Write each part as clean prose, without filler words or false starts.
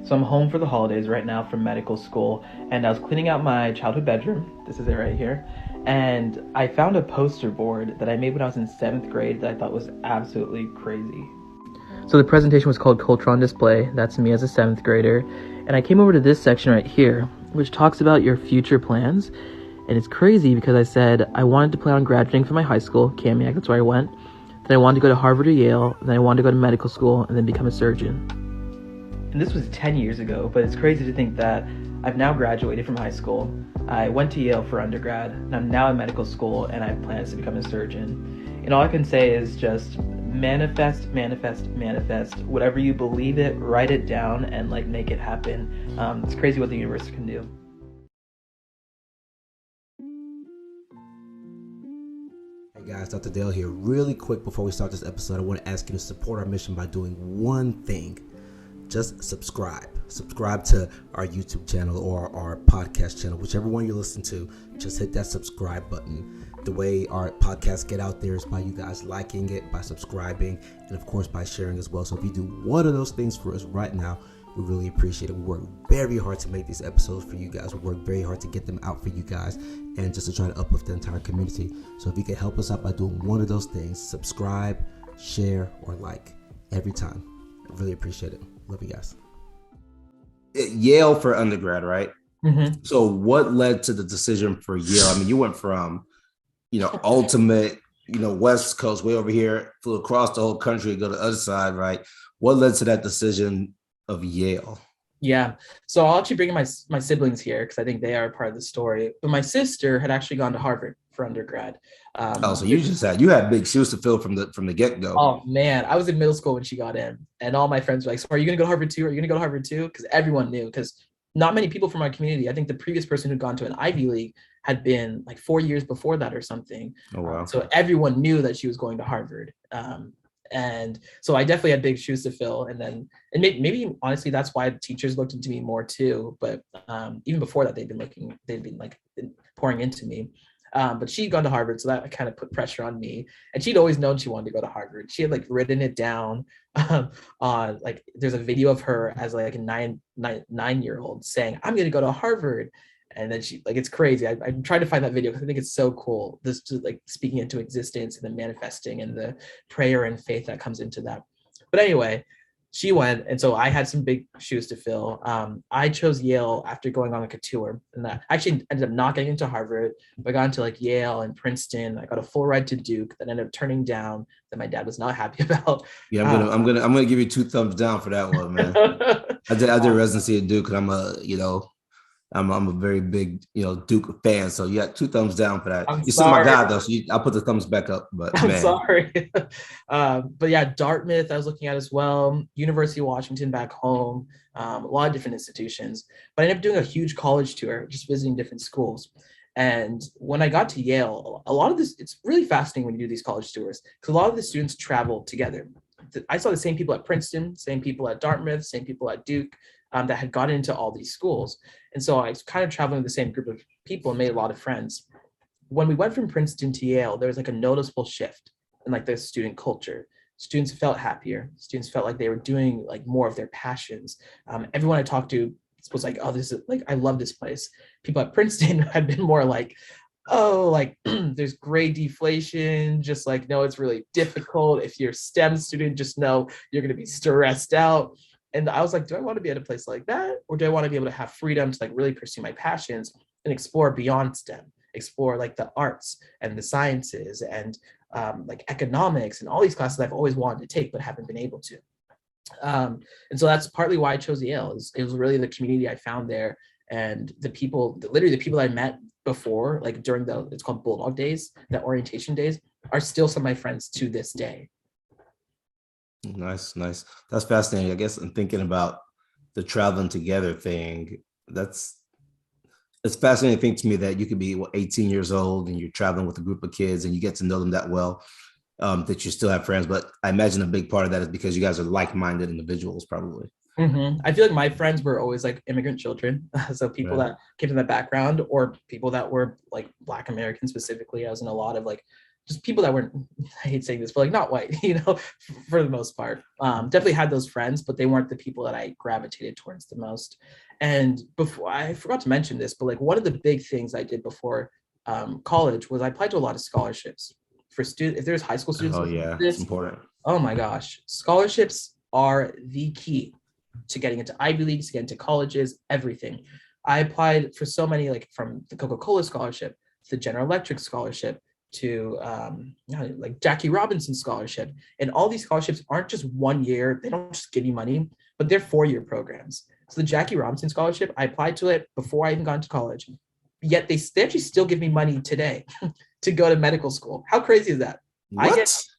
So I'm home for the holidays right now from medical school, and I was cleaning out my childhood bedroom. This is it right here. And I found a poster board that I made when I was in 7th grade that I thought was absolutely crazy. So the presentation was called Culture on Display. That's me as a 7th grader. And I came over to this section right here, which talks about your future plans. And it's crazy because I said I wanted to plan on graduating from my high school, Camiac, that's where I went. Then I wanted to go to Harvard or Yale. Then I wanted to go to medical school and then become a surgeon. And this was 10 years ago, but it's crazy to think that I've now graduated from high school. I went to Yale for undergrad, and I'm now in medical school, and I have plans to become a surgeon. And all I can say is just manifest, manifest, manifest. Whatever you believe it, write it down, and make it happen. It's crazy what the universe can do. Hey guys, Dr. Dale here. Really quick before we start this episode, I want to ask you to support our mission by doing one thing. Just subscribe. Subscribe to our YouTube channel or our podcast channel, whichever one you listen to. Just hit that subscribe button. The way our podcasts get out there is by you guys liking it, by subscribing, and of course by sharing as well. So if you do one of those things for us right now, we really appreciate it. We work very hard to make these episodes for you guys. We work very hard to get them out for you guys and just to try to uplift the entire community. So if you can help us out by doing one of those things, subscribe, share, or like every time. I really appreciate it. Love you guys. Yale for undergrad, right? Mm-hmm. So what led to the decision for Yale? I mean, you went from, ultimate, West Coast way over here, flew across the whole country to go to the other side, right? What led to that decision of Yale? Yeah. So I'll actually bring in my siblings here because I think they are part of the story. But my sister had actually gone to Harvard for undergrad. So you had big shoes to fill from the get-go. Oh man, I was in middle school when she got in, and all my friends were like, "So are you gonna go to Harvard too? Are you gonna go to Harvard too?" Because everyone knew. Because not many people from our community. I think the previous person who'd gone to an Ivy League had been like 4 years before that or something. Oh wow. So everyone knew that she was going to Harvard. And so I definitely had big shoes to fill. And maybe honestly, that's why teachers looked into me more too. But even before that, they'd been pouring into me. But she'd gone to Harvard, so that kind of put pressure on me. And she'd always known she wanted to go to Harvard. She had written it down on there's a video of her as a 9-year-old saying, "I'm going to go to Harvard." And then she it's crazy. I'm trying to find that video because I think it's so cool. This just speaking into existence and the manifesting and the prayer and faith that comes into that. But anyway, she went, and so I had some big shoes to fill. I chose Yale after going on a tour, and I actually ended up not getting into Harvard. But I got into Yale and Princeton. I got a full ride to Duke that ended up turning down, that my dad was not happy about. Yeah, I'm gonna give you 2 thumbs down for that one, man. I did residency at Duke, and I'm a very big, Duke fan. So you got 2 thumbs down for that. You're still my guy though, so I'll put the thumbs back up. But I'm sorry. But yeah, Dartmouth I was looking at as well. University of Washington back home. A lot of different institutions. But I ended up doing a huge college tour, just visiting different schools. And when I got to Yale, a lot of this, it's really fascinating when you do these college tours because a lot of the students travel together. I saw the same people at Princeton, same people at Dartmouth, same people at Duke. That had gotten into all these schools. And so I was kind of traveling with the same group of people and made a lot of friends. When we went from Princeton to Yale, there was a noticeable shift in the student culture. Students felt happier. Students felt like they were doing more of their passions. Everyone I talked to was like, "Oh, this is I love this place." People at Princeton had been more there's grade deflation, just no, it's really difficult. If you're a STEM student, just know you're going to be stressed out. And I was like, do I want to be at a place like that? Or do I want to be able to have freedom to really pursue my passions and explore beyond STEM, explore the arts and the sciences and economics and all these classes I've always wanted to take, but haven't been able to. And so that's partly why I chose Yale. It was really the community I found there and the people, literally the people I met before, during it's called Bulldog Days, the orientation days, are still some of my friends to this day. Nice. That's fascinating. I guess I'm thinking about the traveling together thing. It's fascinating thing to me that you could be 18 years old and you're traveling with a group of kids and you get to know them that well, that you still have friends. But I imagine a big part of that is because you guys are like-minded individuals, probably. Mm-hmm. I feel like my friends were always immigrant children. So people that came from that background or people that were Black Americans specifically. I was in a lot of just people that weren't, I hate saying this, but like not white, for the most part. Definitely had those friends, but they weren't the people that I gravitated towards the most. And before, I forgot to mention this, but like one of the big things I did before college was I applied to a lot of scholarships for students. If there's high school students, Oh yeah, it's important. oh my gosh, scholarships are the key to getting into Ivy Leagues, to get into colleges, everything. I applied for so many, like from the Coca-Cola scholarship, to the General Electric scholarship, to like Jackie Robinson scholarship. And all these scholarships aren't just 1 year. They don't just give you money, but they're 4-year programs. So the Jackie Robinson scholarship, I applied to it before I even got into college. Yet they actually still give me money today to go to medical school. How crazy is that? What?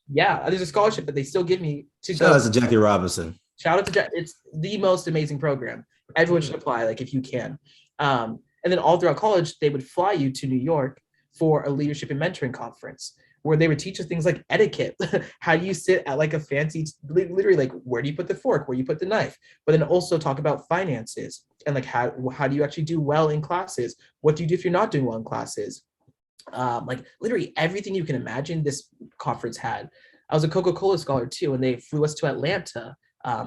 There's a scholarship that they still give me to go. Shout out to Jackie Robinson. Shout out to Jackie. It's the most amazing program. Everyone should apply, like if you can. And then all throughout college, they would fly you to New York for a leadership and mentoring conference where they would teach us things like etiquette. How do you sit at like a fancy, literally like where do you put the fork, where do you put the knife? But then also talk about finances and like how do you actually do well in classes? What do you do if you're not doing well in classes? Like literally everything you can imagine this conference had. I was a Coca-Cola scholar too, and they flew us to Atlanta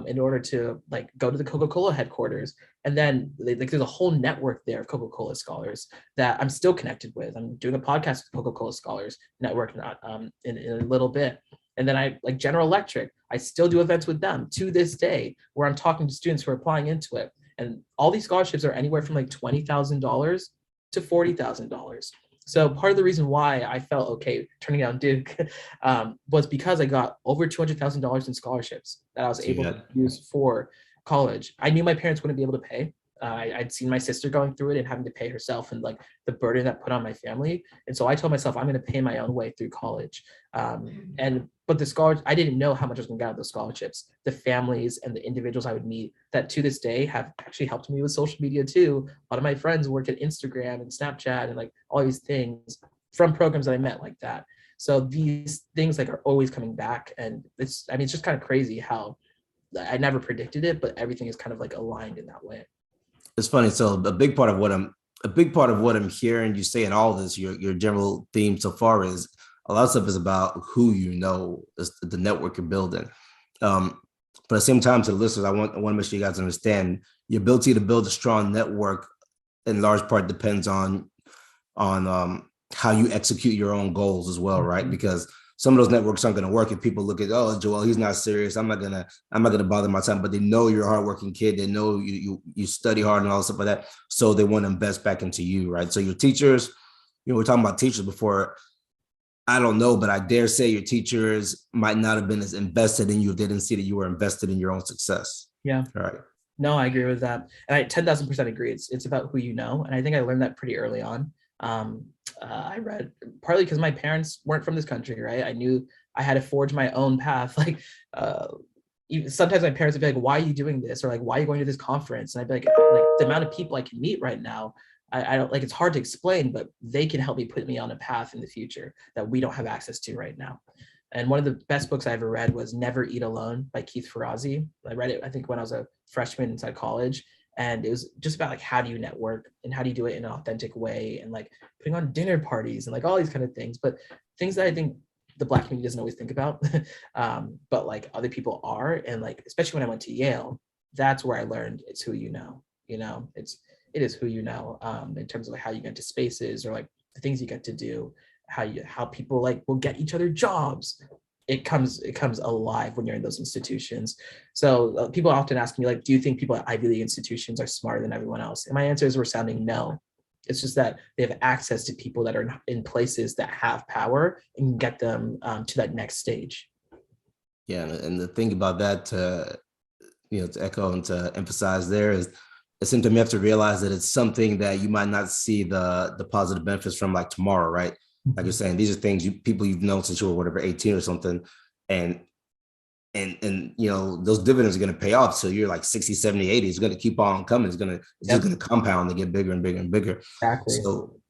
in order to like go to the Coca-Cola headquarters. And then like there's a whole network there of Coca-Cola scholars that I'm still connected with. I'm doing a podcast with Coca-Cola Scholars Network in a little bit. And then I like General Electric, I still do events with them to this day where I'm talking to students who are applying into it. And all these scholarships are anywhere from like $20,000 to $40,000. So part of the reason why I felt okay turning down Duke was because I got over $200,000 in scholarships that I was able to use for college. I knew my parents wouldn't be able to pay. I'd seen my sister going through it and having to pay herself and like the burden that put on my family. And so I told myself I'm going to pay my own way through college. But the scholars, I didn't know how much I was going to get out of those scholarships. The families and the individuals I would meet that to this day have actually helped me with social media too. A lot of my friends work at Instagram and Snapchat and like all these things from programs that I met like that. So these things like are always coming back. And it's just kind of crazy how I never predicted it, but everything is kind of like aligned in that way. It's funny. So a big part of what I'm hearing you say in all this, your general theme so far is a lot of stuff is about who you know, the network you're building. But at the same time, to the listeners, I want to make sure you guys understand your ability to build a strong network in large part depends on how you execute your own goals as well, right? Because some of those networks aren't going to work if people look at, oh, Joel, he's not serious. I'm not gonna bother my time. But they know you're a hardworking kid. They know you study hard and all stuff like that. So they want to invest back into you, right? So your teachers, we're talking about teachers before. I don't know, but I dare say your teachers might not have been as invested in you if they didn't see that you were invested in your own success. Yeah. All right. No, I agree with that. And I 10,000% agree. It's about who you know. And I think I learned that pretty early on. I read partly because my parents weren't from this country, right? I knew I had to forge my own path. Like, sometimes my parents would be like, why are you doing this? Or like, why are you going to this conference? And I'd be like the amount of people I can meet right now, I don't like, it's hard to explain, but they can help me put me on a path in the future that we don't have access to right now. And one of the best books I ever read was Never Eat Alone by Keith Ferrazzi. I read it, I think, when I was a freshman inside college. And it was just about like, how do you network and how do you do it in an authentic way, and like putting on dinner parties and like all these kind of things, but things that I think the Black community doesn't always think about, but like other people are. And like, especially when I went to Yale, that's where I learned it's who you know, it is who you know, in terms of like how you get into spaces or like the things you get to do, how people like will get each other jobs. It comes alive when you're in those institutions. So people often ask me, like, do you think people at Ivy League institutions are smarter than everyone else? And my answer is resounding no. It's just that they have access to people that are in places that have power and get them to that next stage. Yeah, and the thing about that, to echo and to emphasize there is, it seems to me you have to realize that it's something that you might not see the positive benefits from like tomorrow, right? Like you're saying, these are things people you've known since you were whatever 18 or something, and those dividends are going to pay off. So you're like 60, 70, 80. It's going to keep on coming. It's just going to compound and get bigger and bigger and bigger. Exactly.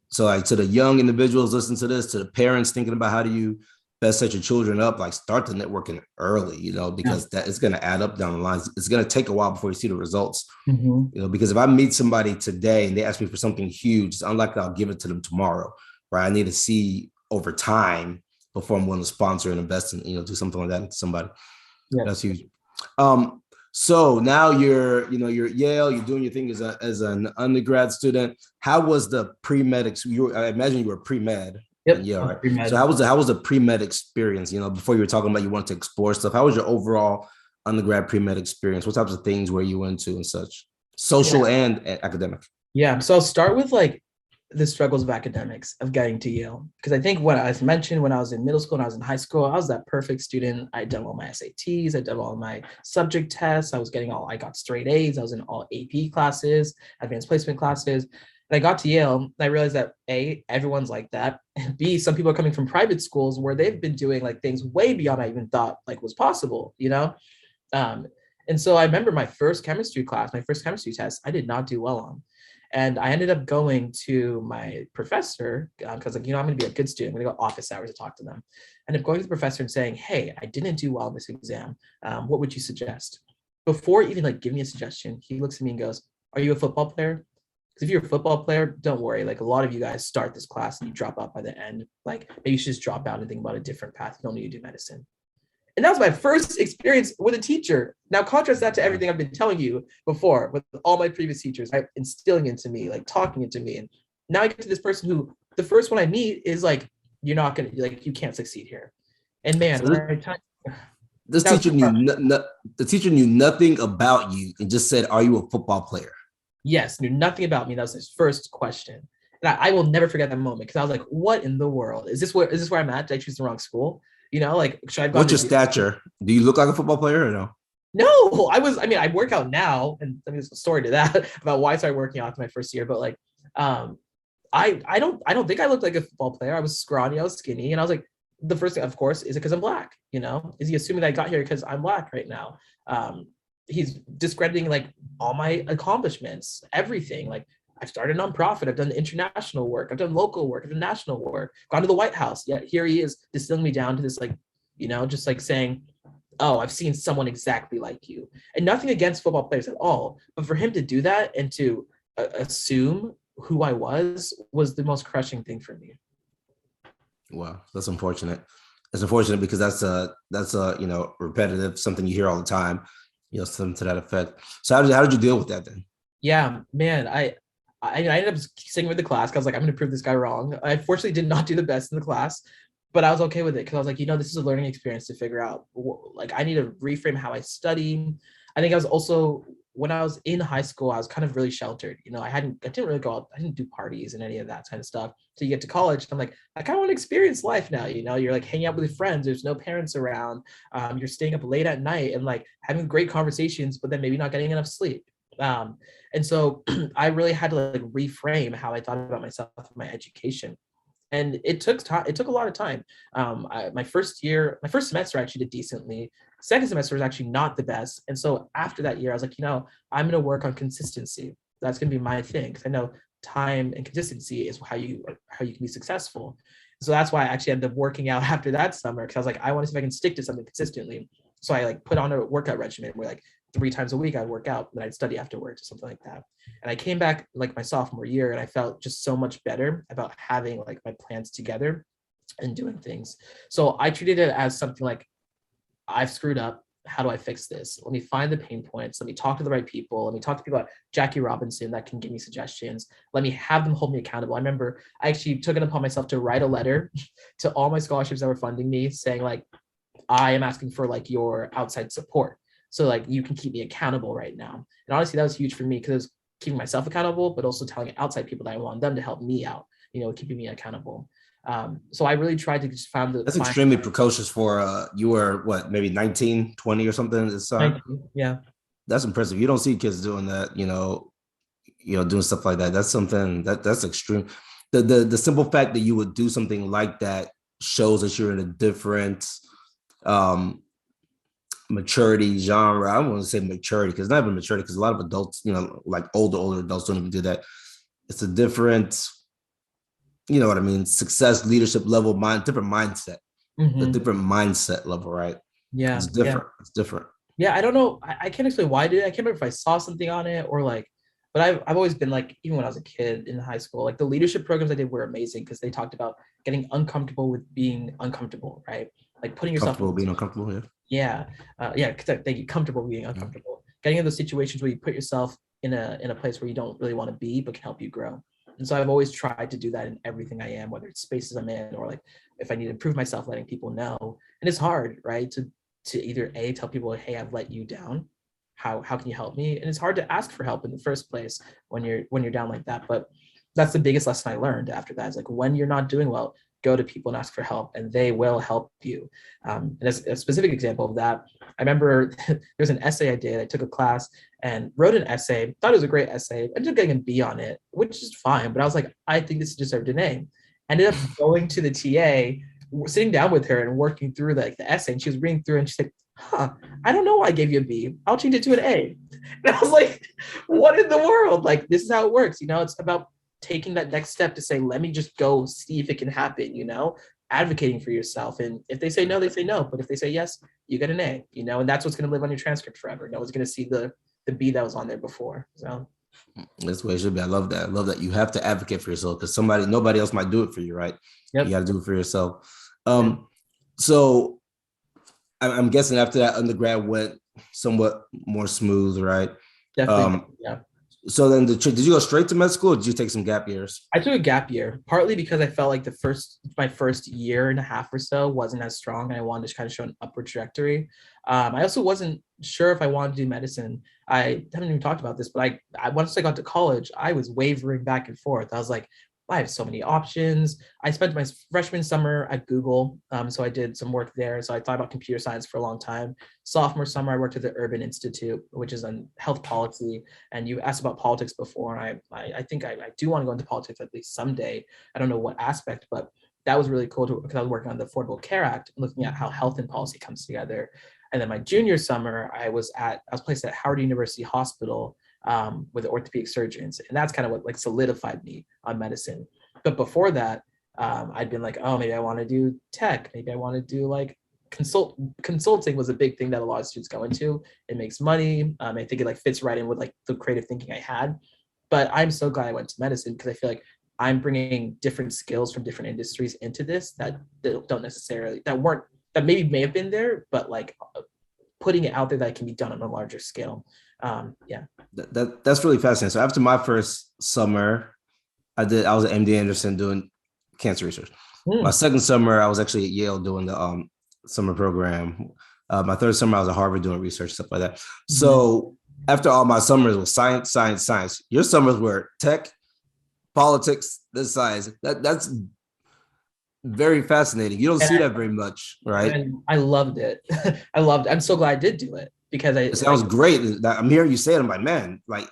So like, to the young individuals listening to this, to the parents thinking about how do you best set your children up, like start the networking early, because that is going to add up down the line. It's going to take a while before you see the results. Because if I meet somebody today and they ask me for something huge, it's unlikely I'll give it to them tomorrow. Right. I need to see over time before I'm willing to sponsor and invest in, do something like that to somebody. Yeah. That's huge. So now you're at Yale, you're doing your thing as an undergrad student. How was the pre-med? I imagine you were pre-med. Yep. Yeah, right. Pre-med. So how was the pre-med experience? Before you were talking about you wanted to explore stuff. How was your overall undergrad pre-med experience? What types of things were you into and such? Social and academic. Yeah. So I'll start with like the struggles of academics of getting to Yale. Because I think what I mentioned when I was in middle school and I was in high school, I was that perfect student. I'd done all my SATs, I'd done all my subject tests. I got straight A's. I was in all AP classes, advanced placement classes. And I got to Yale, and I realized that A, everyone's like that. And B, some people are coming from private schools where they've been doing like things way beyond I even thought like was possible, And so I remember my first chemistry test, I did not do well on. And I ended up going to my professor because I'm going to be a good student. I'm going to go office hours to talk to them. I ended up going to the professor and saying, hey, I didn't do well in this exam. What would you suggest? Before even like giving me a suggestion, he looks at me and goes, are you a football player? Because if you're a football player, don't worry. Like a lot of you guys start this class and you drop out by the end. Like maybe you should just drop out and think about a different path. You don't need to do medicine. And that was my first experience with a teacher. Now contrast that to everything I've been telling you before with all my previous teachers, right? Instilling into me, like talking into me. And now I get to this person who the first one I meet is like, you're not going to, like, you can't succeed here. And man, so the teacher knew nothing about you and just said, are you a football player? Yes, knew nothing about me. That was his first question. And I will never forget that moment because I was like, what in the world? Is this where I'm at? Did I choose the wrong school? Like, should I have gone? What's your stature? Do you look like a football player or no? No, I work out now, and I mean, there's a story to that about why I started working out after my first year. But like, I don't think I looked like a football player. I was scrawny, I was skinny, and I was like, the first thing, of course, is it because I'm Black? Is he assuming that I got here because I'm Black right now? He's discrediting like all my accomplishments, everything. Like I've started a nonprofit, I've done international work, I've done local work, I've done national work, gone to the White House. Yet here he is distilling me down to this like, just like saying, oh, I've seen someone exactly like you. And nothing against football players at all, but for him to do that and to assume who I was the most crushing thing for me. Wow, that's unfortunate. It's unfortunate because that's a repetitive, something you hear all the time, something to that effect. So how did you deal with that then? Yeah, man, I ended up sitting with the class. I was like, I'm going to prove this guy wrong. I fortunately did not do the best in the class, but I was okay with it because I was like, this is a learning experience to figure out. Like, I need to reframe how I study. I think I was also, when I was in high school, I was kind of really sheltered. I didn't really go out. I didn't do parties and any of that kind of stuff. So you get to college, I'm like, I kind of want to experience life now. You're like hanging out with your friends. There's no parents around. You're staying up late at night and like having great conversations, but then maybe not getting enough sleep. And so I really had to like reframe how I thought about myself and my education. And it took time. It took a lot of time. My first semester I actually did decently. Second semester was actually not the best. And so after that year, I was like, I'm going to work on consistency. That's going to be my thing. Because I know time and consistency is how you can be successful. So that's why I actually ended up working out after that summer. Because I was like, I want to see if I can stick to something consistently. So I like put on a workout regimen where like 3 times a week I'd work out, then I'd study afterwards or something like that. And I came back like my sophomore year and I felt just so much better about having like my plans together and doing things. So I treated it as something like, I've screwed up. How do I fix this? Let me find the pain points. Let me talk to the right people. Let me talk to people like Jackie Robinson that can give me suggestions. Let me have them hold me accountable. I remember I actually took it upon myself to write a letter to all my scholarships that were funding me saying like, I am asking for like your outside support. So like you can keep me accountable right now. And honestly, that was huge for me because it was keeping myself accountable, but also telling outside people that I want them to help me out, keeping me accountable. So I really tried to just find that's extremely precocious for you were what, maybe 19, 20 or something at this time? 19, yeah. That's impressive. You don't see kids doing that, doing stuff like that. That's something that's extreme. The simple fact that you would do something like that shows that you're in a different maturity genre. I don't want to say maturity because it's not even maturity because a lot of adults, like older adults don't even do that. It's a different, you know what I mean? Success, leadership level, different mindset, the different mindset level, right? Yeah. It's different. Yeah. It's different. Yeah. I don't know. I can't explain why I did it. I can't remember if I saw something on it or like, But I've always been like, even when I was a kid in high school, like the leadership programs I did were amazing because they talked about getting uncomfortable with being uncomfortable, right? Like putting yourself Comfortable being uncomfortable, yeah. yeah, thank you. Comfortable being uncomfortable. Getting in those situations where you put yourself in a place where you don't really want to be, but can help you grow. And so I've always tried to do that in everything I am, whether it's spaces I'm in or like if I need to improve myself, letting people know. And it's hard, right? To either A, tell people, hey, I've let you down. How can you help me? And it's hard to ask for help in the first place when you're down like that. But that's the biggest lesson I learned after that. Is like when you're not doing well, go to people and ask for help, and they will help you. And as a specific example of that, I remember there's an essay I did. I took a class and wrote an essay. Thought it was a great essay. I ended up getting a B on it, which is fine. But I was like, I think this deserved an A. Ended up going to the TA, sitting down with her and working through the essay, and she was reading through, and she said, I don't know why I gave you a B. I'll change it to an A. And I was like, what in the world? Like, this is how it works. It's about taking that next step to say, let me just go see if it can happen, advocating for yourself. And if they say no, they say no. But if they say yes, you get an A, and that's what's going to live on your transcript forever. No one's going to see the B that was on there before. So that's the way it should be. I love that. I love that you have to advocate for yourself because nobody else might do it for you, right? Yep. You got to do it for yourself. So I'm guessing after that undergrad went somewhat more smooth, right? Definitely. Yeah. So then did you go straight to med school or did you take some gap years? I took a gap year, partly because I felt like my first year and a half or so wasn't as strong and I wanted to kind of show an upward trajectory. I also wasn't sure if I wanted to do medicine. I haven't even talked about this, but I once I got to college, I was wavering back and forth. I was like, I have so many options. I spent my freshman summer at Google, so I did some work there. So I thought about computer science for a long time. Sophomore summer, I worked at the Urban Institute, which is on health policy. And you asked about politics before, and I think I do want to go into politics at least someday. I don't know what aspect, but that was really cool because I was working on the Affordable Care Act, looking at how health and policy comes together. And then my junior summer, I was placed at Howard University Hospital with orthopedic surgeons. And that's kind of what like solidified me on medicine. But before that, I'd been like, oh, maybe I want to do tech. Maybe I want to do like consulting was a big thing that a lot of students go into. It makes money. I think it like fits right in with like the creative thinking I had. But I'm so glad I went to medicine because I feel like I'm bringing different skills from different industries into this that don't necessarily, that maybe may have been there, but like putting it out there that it can be done on a larger scale. That's really fascinating. So after my first summer, I was at MD Anderson doing cancer research. My second summer, I was actually at Yale doing the summer program. My third summer, I was at Harvard doing research, stuff like that. Mm-hmm. So after all my summers was science, science, science. Your summers were tech, politics, this science. That's very fascinating. You don't see that very much, right? And I loved it. I'm so glad I did do it because it sounds great. I'm hearing you say it. I'm like, man, like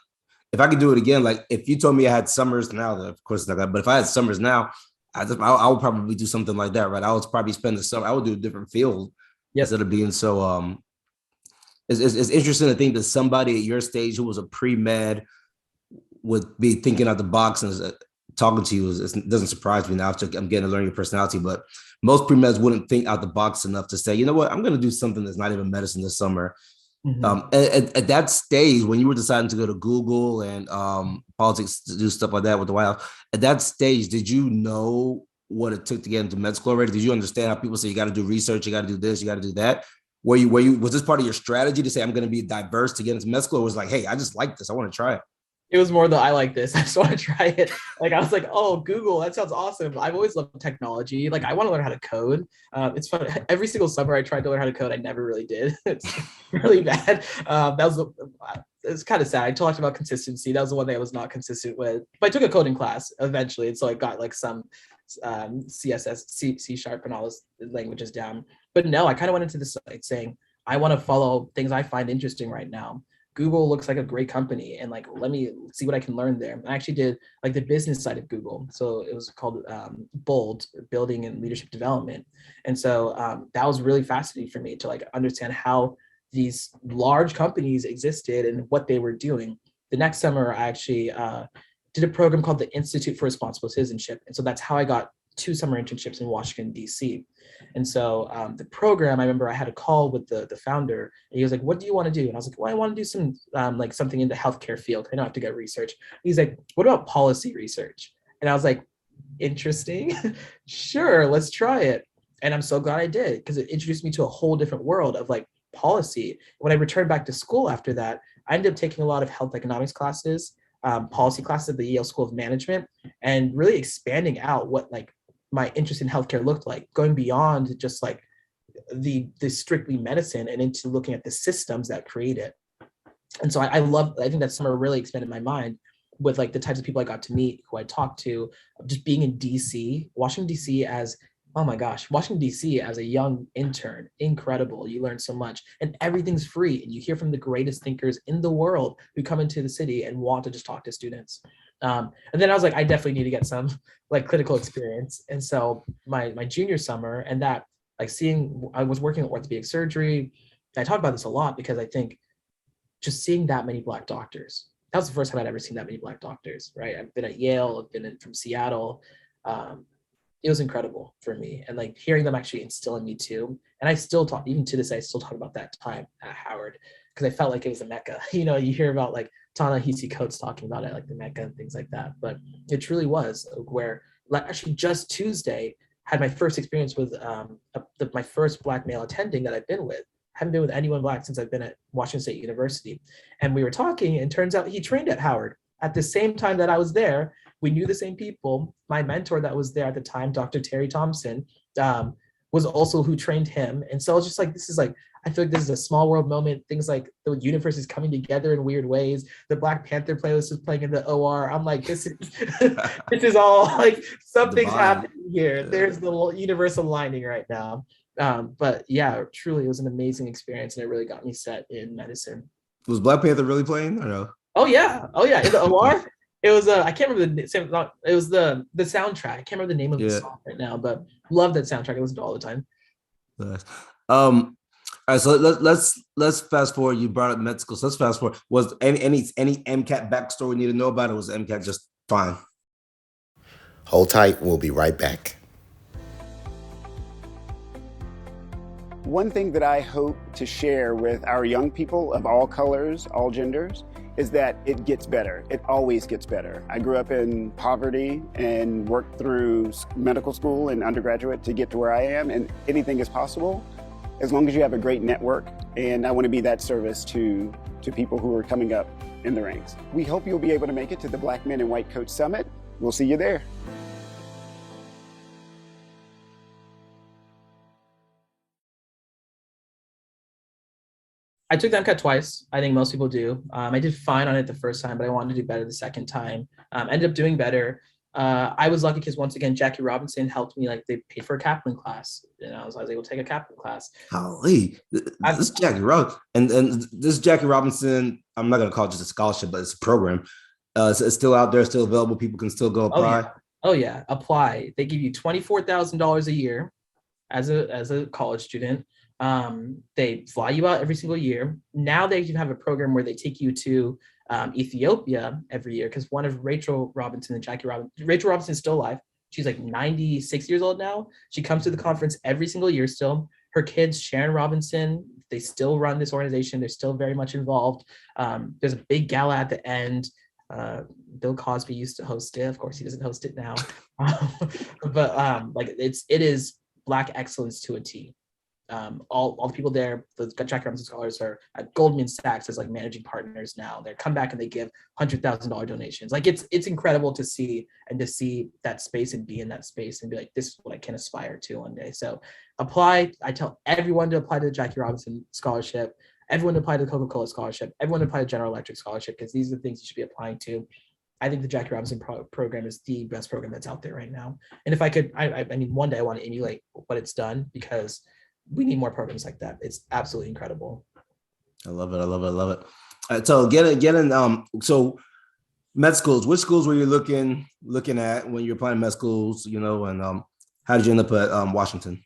if I could do it again, like if you told me I had summers now, of course not that, but if I had summers now, I would probably do something like that, right? I would probably spend the summer. I would do a different field instead of being so. It's interesting to think that somebody at your stage who was a pre-med would be thinking out the box and talking to you. It doesn't surprise me now. I'm getting to learn your personality, but most pre-meds wouldn't think out the box enough to say, you know what, I'm going to do something that's not even medicine this summer. Mm-hmm. At that stage, when you were deciding to go to Google and politics to do stuff like that with the White House, at that stage, did you know what it took to get into med school already? Did you understand how people say you got to do research, you got to do this, you got to do that? Was this part of your strategy to say I'm going to be diverse to get into med school? Or was it like, hey, I just like this, I want to try it? It was more I like this. I just want to try it. Like, I was like, oh, Google, that sounds awesome. I've always loved technology. Like, I want to learn how to code. It's fun. Every single summer I tried to learn how to code. I never really did. It's really bad. It's kind of sad. I talked about consistency. That was the one thing I was not consistent with. But I took a coding class eventually. And so I got like some CSS, C# and all those languages down. But no, I kind of went into this like saying, I want to follow things I find interesting right now. Google looks like a great company and like, let me see what I can learn there. I actually did like the business side of Google. So it was called BOLD, Building and Leadership Development. And so that was really fascinating for me to like understand how these large companies existed and what they were doing. The next summer, I actually did a program called the Institute for Responsible Citizenship. And so that's how I got 2 summer internships in Washington, D.C. And so the program, I remember I had a call with the founder, and he was like, what do you want to do? And I was like, well, I want to do some like something in the healthcare field. I don't have to get research. He's like, what about policy research? And I was like, interesting. Sure, let's try it. And I'm so glad I did, because it introduced me to a whole different world of like policy. When I returned back to school after that, I ended up taking a lot of health economics classes, policy classes at the Yale School of Management, and really expanding out what like my interest in healthcare looked like, going beyond just like the strictly medicine and into looking at the systems that create it. And so I think that summer really expanded my mind with like the types of people I got to meet, who I talked to, just being in DC, Washington, DC as, oh my gosh, Washington, DC as a young intern, incredible. You learn so much and everything's free. And you hear from the greatest thinkers in the world who come into the city and want to just talk to students. And then I was like, I definitely need to get some like clinical experience. And so my junior summer, and that like I was working in orthopedic surgery. I talk about this a lot because I think just seeing that many Black doctors, that was the first time I'd ever seen that many Black doctors, right? I've been at Yale, I've been from Seattle. It was incredible for me. And like hearing them actually instill in me too. And I still talk, even to this day, I still talk about that time at Howard, because I felt like it was a Mecca. You know, you hear about like Ta-Nehisi Coates talking about it, like the Mecca and things like that. But it truly was, where like actually just Tuesday had my first experience with my first Black male attending that I've been with. Haven't been with anyone Black since I've been at Washington State University. And we were talking, and turns out he trained at Howard at the same time that I was there. We knew the same people. My mentor that was there at the time, Dr. Terry Thompson, was also who trained him. And so I was just like, this is like, I feel like this is a small world moment. Things like the universe is coming together in weird ways. The Black Panther playlist is playing in the OR. I'm like, this is this is all like something's happening here. There's the universe aligning right now. But yeah, truly, it was an amazing experience, and it really got me set in medicine. Was Black Panther really playing or no? Oh yeah, in the OR. It was I can't remember the same. It was the soundtrack. I can't remember the name of the song right now, but love that soundtrack. I listen to it all the time. Nice. All right, so let's fast forward. You brought up med school, so let's fast forward. Was any MCAT backstory we need to know about it? Or was MCAT just fine? Hold tight. We'll be right back. One thing that I hope to share with our young people of all colors, all genders, is that it gets better. It always gets better. I grew up in poverty and worked through medical school and undergraduate to get to where I am, and anything is possible as long as you have a great network. And I want to be that service to people who are coming up in the ranks. We hope you'll be able to make it to the Black Men in White Coat Summit. We'll see you there. I took the MCAT twice. I think most people do. I did fine on it the first time, but I wanted to do better the second time. Ended up doing better. I was lucky because once again, Jackie Robinson helped me. Like they paid for a Kaplan class, and I was able to take a Kaplan class. Golly, this Jackie Robinson, and this Jackie Robinson, I'm not gonna call it just a scholarship, but it's a program. So it's still out there, still available. People can still go apply. Oh yeah, apply. They give you $24,000 a year as a college student. They fly you out every single year. Now they even have a program where they take you to Ethiopia every year, because one of Rachel Robinson and Rachel Robinson is still alive. She's like 96 years old now. She comes to the conference every single year still. Her kids, Sharon Robinson, they still run this organization. They're still very much involved. There's a big gala at the end. Bill Cosby used to host it. Of course, he doesn't host it now. But like it is Black excellence to a T. All the people there, the Jackie Robinson scholars are at Goldman Sachs as like managing partners now. They come back and they give $100,000 donations. Like it's incredible to see that space and be in that space and be like, this is what I can aspire to one day. So apply. I tell everyone to apply to the Jackie Robinson scholarship, everyone to apply to the Coca-Cola scholarship, everyone to apply to General Electric scholarship, because these are the things you should be applying to. I think the Jackie Robinson program is the best program that's out there right now. And if I could, I mean, one day I want to emulate what it's done, because we need more programs like that. It's absolutely incredible. I love it. All right, so so med schools, which schools were you looking at when you were applying med schools, and how did you end up at Washington?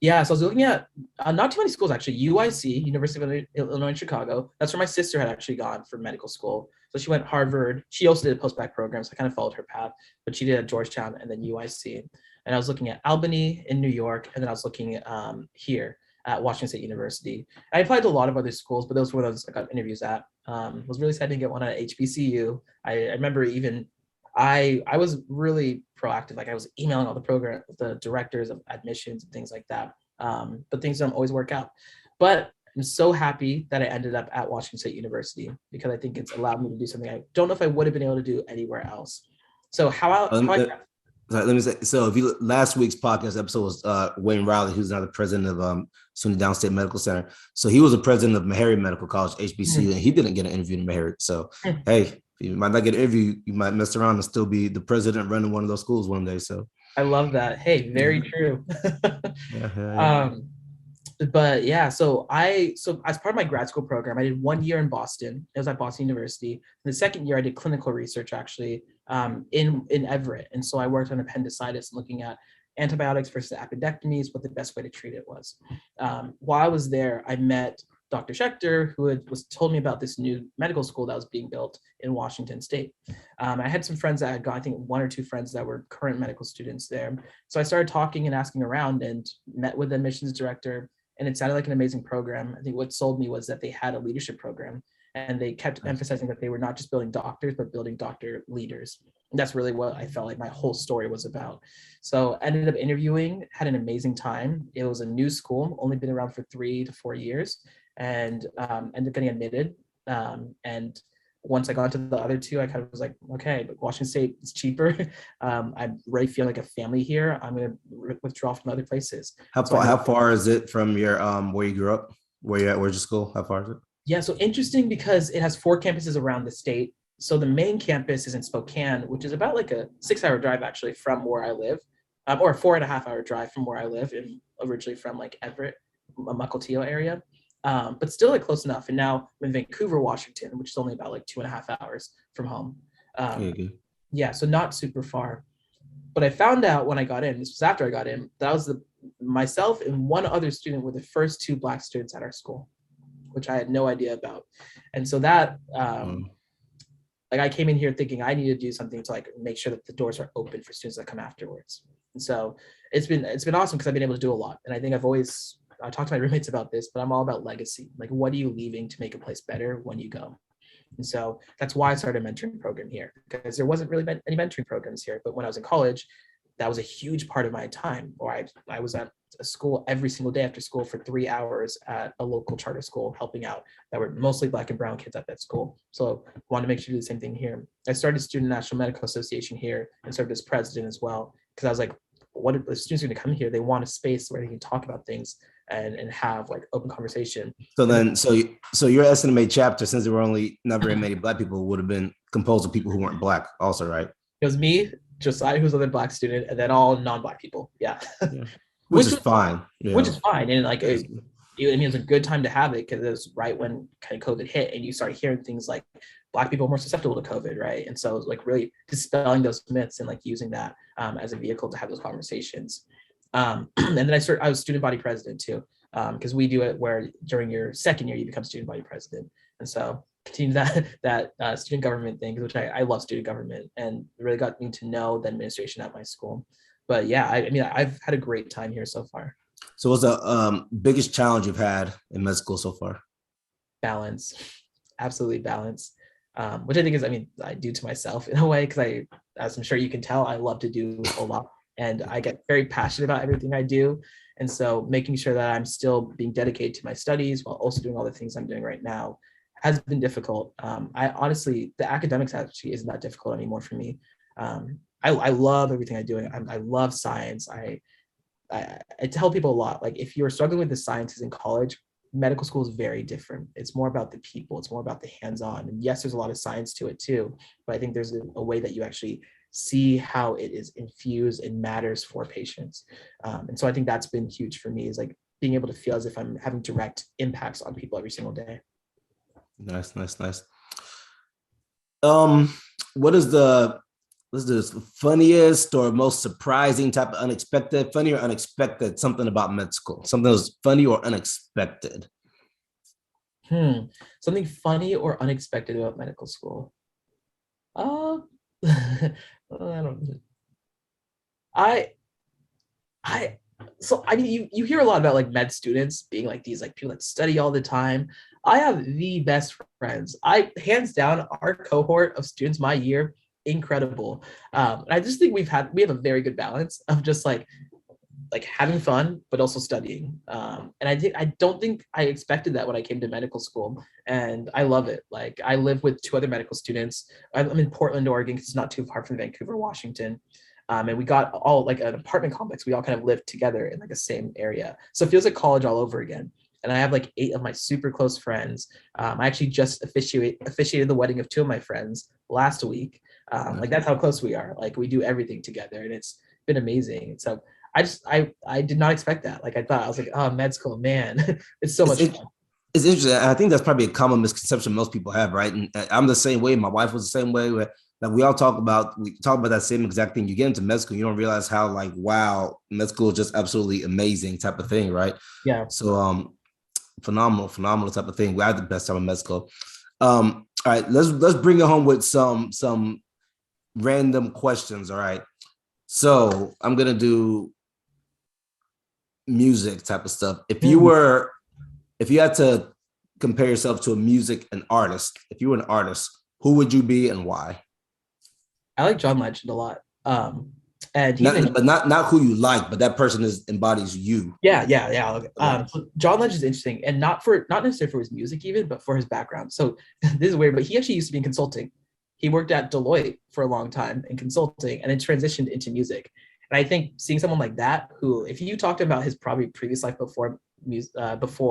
Yeah, so I was looking at not too many schools actually. UIC, University of Illinois in Chicago. That's where my sister had actually gone for medical school. So she went Harvard. She also did a post-bac program, so I kind of followed her path. But she did at Georgetown and then UIC. And I was looking at Albany in New York, and then I was looking here at Washington State University. I applied to a lot of other schools, but those were those I got interviews at. Was really sad to get one at HBCU. I remember even I was really proactive. Like I was emailing all the directors of admissions and things like that. But things don't always work out. But I'm so happy that I ended up at Washington State University because I think it's allowed me to do something I don't know if I would have been able to do anywhere else. So let me say, so if you last week's podcast episode was Wayne Riley, who's now the president of SUNY Downstate Medical Center. So he was the president of Meharry Medical College, HBCU, and he didn't get an interview in Meharry. So hey, you might not get an interview, you might mess around and still be the president running one of those schools one day. So I love that. Hey, very true. But yeah, so as part of my grad school program, I did 1 year in Boston. It was at Boston University. And the second year, I did clinical research actually in Everett. And so I worked on appendicitis, looking at antibiotics versus appendectomies, what the best way to treat it was. While I was there, I met Dr. Schechter, who was told me about this new medical school that was being built in Washington State. I had some friends that had gone, I think 1 or 2 friends that were current medical students there. So I started talking and asking around and met with the admissions director. And it sounded like an amazing program. I think what sold me was that they had a leadership program and they kept emphasizing that they were not just building doctors, but building doctor leaders. And that's really what I felt like my whole story was about. So I ended up interviewing, had an amazing time. It was a new school, only been around for 3 to 4 years, and ended up getting admitted. And once I got into the other 2, I kind of was like, okay, but Washington State is cheaper. I really feel like a family here. I'm going to withdraw from other places. How far is it from your where you grew up? Where's your school? How far is it? Yeah, so interesting because it has 4 campuses around the state. So the main campus is in Spokane, which is about like a 6-hour drive actually from where I live, or a 4.5-hour drive from where I live, and originally from like Everett, Mukilteo area. But still like close enough. And now I'm in Vancouver, Washington, which is only about like 2.5 hours from home. Yeah, so not super far. But I found out when I got in, this was after I got in, that I was myself and 1 other student were the first 2 Black students at our school, which I had no idea about. And so that, like I came in here thinking I need to do something to like make sure that the doors are open for students that come afterwards. And so it's been awesome because I've been able to do a lot. And I think I talked to my roommates about this, but I'm all about legacy. Like, what are you leaving to make a place better when you go? And so that's why I started a mentoring program here, because there wasn't really any mentoring programs here. But when I was in college, that was a huge part of my time, or I was at a school every single day after school for 3 hours at a local charter school, helping out that were mostly Black and brown kids at that school. So I wanted to make sure to do the same thing here. I started Student National Medical Association here and served as president as well, because I was like, what if the students are going to come here? They want a space where they can talk about things and have like open conversation. So then, so your SNMA chapter, since there were only not very many Black people, would have been composed of people who weren't Black also, right? It was me, Josiah, who's another Black student, and then all non-Black people. Yeah. Which is fine. Yeah. Which is fine. And like, it was a good time to have it because it was right when kind of COVID hit and you start hearing things like Black people are more susceptible to COVID, right? And so it was like really dispelling those myths and like using that as a vehicle to have those conversations. And then I was student body president too, because we do it where during your second year you become student body president. And so continue that student government thing, which I love student government and really got me to know the administration at my school. But yeah, I mean, I've had a great time here so far. So what's the biggest challenge you've had in med school so far? Balance, absolutely balance, which I think is, I mean, I do to myself in a way, because as I'm sure you can tell, I love to do a lot and I get very passionate about everything I do. And so making sure that I'm still being dedicated to my studies while also doing all the things I'm doing right now has been difficult. I honestly, the academics actually isn't that difficult anymore for me. I love everything I do. I love science. I tell people a lot, like if you're struggling with the sciences in college, medical school is very different. It's more about the people. It's more about the hands-on. And yes, there's a lot of science to it too, but I think there's a way that you actually see how it is infused and matters for patients. And so I think that's been huge for me, is like being able to feel as if I'm having direct impacts on people every single day. Nice. What is the funniest or most surprising type of unexpected, funny or unexpected, something about med school? Something that's funny or unexpected? Something funny or unexpected about medical school? I don't know. I mean, you hear a lot about like med students being like these like people that study all the time. I have the best friends. Hands down, our cohort of students my year, incredible. And I just think we have a very good balance of just like having fun, but also studying. And I don't think I expected that when I came to medical school, and I love it. Like I live with 2 other medical students. I'm in Portland, Oregon, because it's not too far from Vancouver, Washington. And we got all like an apartment complex. We all kind of lived together in like the same area. So it feels like college all over again. And I have like 8 of my super close friends. I actually just officiated the wedding of 2 of my friends last week. Like that's how close we are. Like we do everything together, and it's been amazing. So I did not expect that. Like I was like, oh, med school, man, it's so much fun. It's interesting. I think that's probably a common misconception most people have, right? And I'm the same way. My wife was the same way. Like we talk about that same exact thing. You get into med school, you don't realize how like, wow, med school is just absolutely amazing type of thing, right? Yeah. So phenomenal type of thing. We had the best time in med school. All right, let's bring it home with some random questions. All right. So I'm gonna do music type of stuff. If you had to compare yourself to an artist, if you were an artist, who would you be and why? I like John Legend a lot. And not who you like, but that person embodies you. Yeah. So John Legend is interesting, and not necessarily for his music even, but for his background. So this is weird, but he actually used to be in consulting. He worked at Deloitte for a long time in consulting, and then transitioned into music. And I think seeing someone like that, who, if you talked about his probably previous life before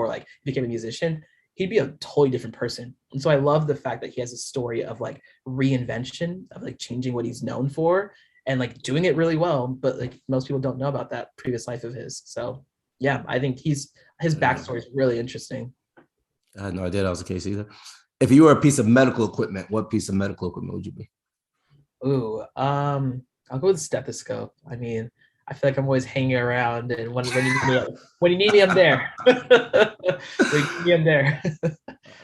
like became a musician, he'd be a totally different person. And so I love the fact that he has a story of like reinvention, of like changing what he's known for and like doing it really well. But like most people don't know about that previous life of his. So yeah, I think his backstory is really interesting. I had no idea that was the case either. If you were a piece of medical equipment, what piece of medical equipment would you be? Ooh, I'll go with the stethoscope. I mean, I feel like I'm always hanging around, and when you need me, I'm there. When you need me, I'm there. I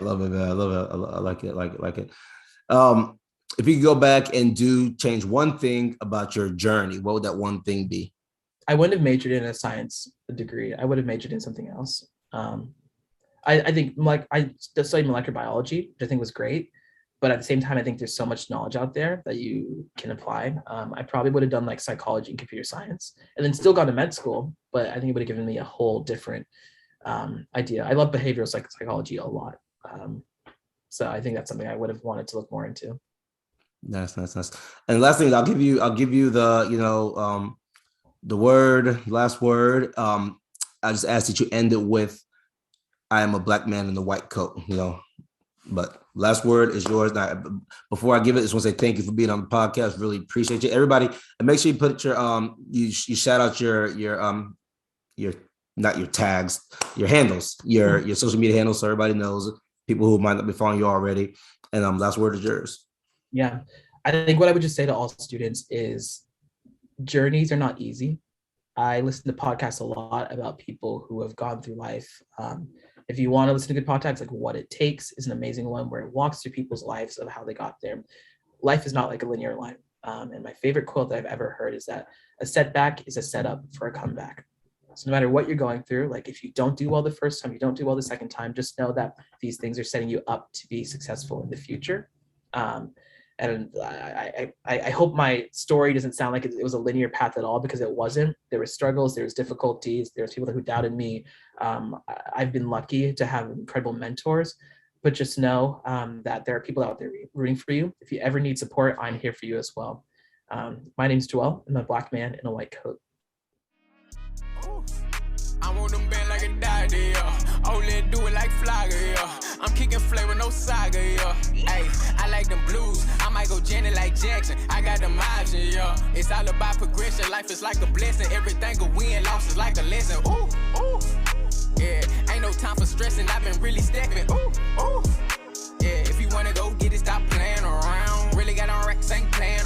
love it, man. I love it. I like it. If you could go back and change one thing about your journey, what would that one thing be? I wouldn't have majored in a science degree. I would have majored in something else. I think like I studied molecular biology, which I think was great. But at the same time, I think there's so much knowledge out there that you can apply. I probably would have done like psychology and computer science and then still gone to med school, but I think it would have given me a whole different idea. I love behavioral psychology a lot. So I think that's something I would have wanted to look more into. Nice. And the last thing, I'll give you the, last word. I just ask that you end it with, I am a black man in a white coat, but last word is yours. Now, before I give it, I just want to say thank you for being on the podcast. Really appreciate you, everybody. And make sure you put your you shout out your not your tags, your handles, your social media handles, so everybody knows, people who might not be following you already. And last word is yours. Yeah, I think what I would just say to all students is journeys are not easy. I listen to podcasts a lot about people who have gone through life. If you want to listen to good podcasts, like What It Takes is an amazing one where it walks through people's lives of how they got there. Life is not like a linear line. And my favorite quote that I've ever heard is that a setback is a setup for a comeback. So no matter what you're going through, like if you don't do well the first time, you don't do well the second time, just know that these things are setting you up to be successful in the future. And I hope my story doesn't sound like it was a linear path at all, because it wasn't. There were struggles, there was difficulties, there was people who doubted me. I've been lucky to have incredible mentors, but just know that there are people out there rooting for you. If you ever need support, I'm here for you as well. My name's Joel. I'm a black man in a white coat. I want them band like a daddy, only do it like Flagger, I'm kicking flavor, no saga, Hey, I like them blues. I might go Janet like Jackson. I got them options, It's all about progression. Life is like a blessing. Everything a win, loss is like a lesson. Ooh, ooh. Yeah, ain't no time for stressing. I've been really stepping. Ooh, ooh. Yeah, if you wanna go get it, stop playing around. Really got on racks, ain't playing